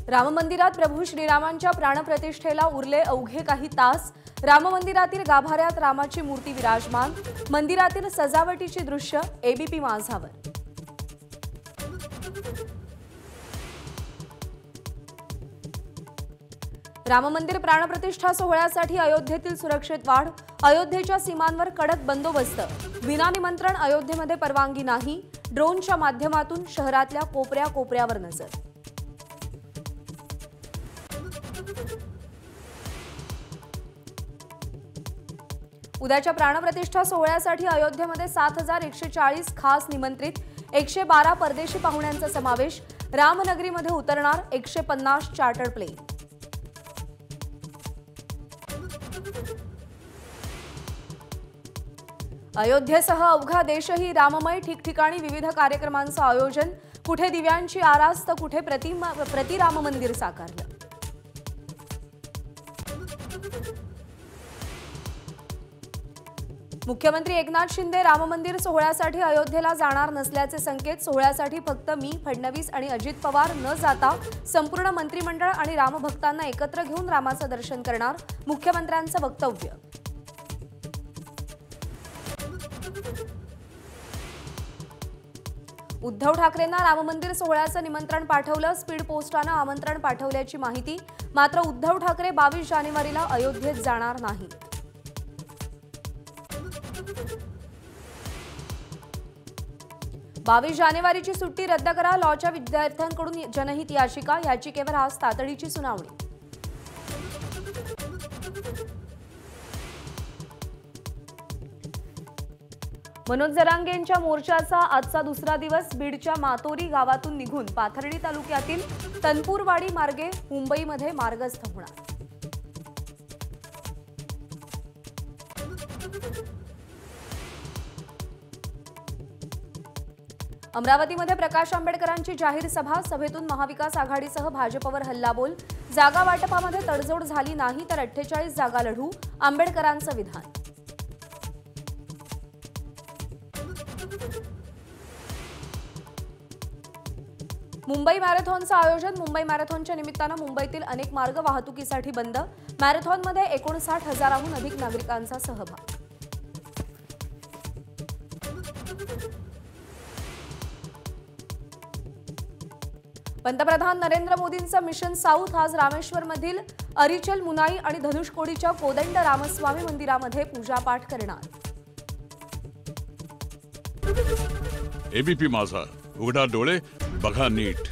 राम मंदिरात प्रभू श्रीरामांच्या प्राणप्रतिष्ठेला उरले अवघे काही तास। राम मंदिरातील गाभाऱ्यात रामाची मूर्ती विराजमान। मंदिरातील सजावटीची दृश्य एबीपी माझावर। राम मंदिर प्राणप्रतिष्ठा सोहळ्यासाठी अयोध्येतील सुरक्षेत वाढ। अयोध्येच्या सीमांवर कडक बंदोबस्त। विना निमंत्रण अयोध्येमध्ये परवानगी नाही। ड्रोनच्या माध्यमातून शहरातल्या कोपऱ्या-कोपऱ्यावर नजर। उद्याच्या प्राणप्रतिष्ठा सोहळ्यासाठी अयोध्येमध्ये 7140 खास निमंत्रित। 112 परदेशी पाहुण्यांचा समावेश। रामनगरीमध्ये उतरणार 150 चार्टर्ड प्लेन। अयोध्येसह अवघा देशही राममय। ठिकठिकाणी विविध कार्यक्रमांचं आयोजन। कुठे दिव्यांची आरास तर कुठे प्रतिराम मंदिर साकारलं। मुख्यमंत्री एकनाथ शिंदे राम मंदिर सोहळ्यासाठी अयोध्येला जाणार नसल्याचे संकेत। सोहळ्यासाठी फक्त मी, फडणवीस आणि अजित पवार न जाता संपूर्ण मंत्रिमंडळ आणि रामभक्तांना एकत्र घेऊन रामाचं दर्शन करणार, मुख्यमंत्र्यांचं वक्तव्य। उद्धव ठाकरेंना राम मंदिर सोहळ्याचं निमंत्रण पाठवलं। स्पीड पोस्टानं आमंत्रण पाठवल्याची माहिती। मात्र उद्धव ठाकरे 22 जानेवारीला अयोध्येत जाणार नाही। 22 जानेवारीची सुट्टी रद्द करा। लॉच्या विद्यार्थ्यांकडून जनहित याचिका। याचिकेवर आज तातडीची सुनावणी। मनोज जरांगेंच्या मोर्चाचा आजचा दुसरा दिवस। बीडच्या मातोरी गावातून निघून पाथर्डी तालुक्यातील तनपूरवाडी मार्गे मुंबईमध्ये मार्गस्थ होणार। अमरावतीमध्ये प्रकाश आंबेडकरांची जाहीर सभा। सभेतून महाविकास आघाडीसह भाजपवर हल्लाबोल। जागा वाटपामध्ये तडजोड झाली नाही तर 48 जागा लढू, आंबेडकरांचं विधान। मुंबई मॅरेथॉनचं आयोजन। मुंबई मॅरेथॉनच्या निमित्तानं मुंबईतील अनेक मार्ग वाहतुकीसाठी बंद। मॅरेथॉनमध्ये 59,000हून अधिक नागरिकांचा सहभाग। पंतप्रधान नरेंद्र मोदींचं मिशन साऊथ आज रामेश्वरमधील अरिचल मुनाई आणि धनुषकोडीच्या कोदंड रामस्वामी मंदिरामध्ये पूजापाठ करणार। एबीपी माझा, उघडा डोळे बघा नीट।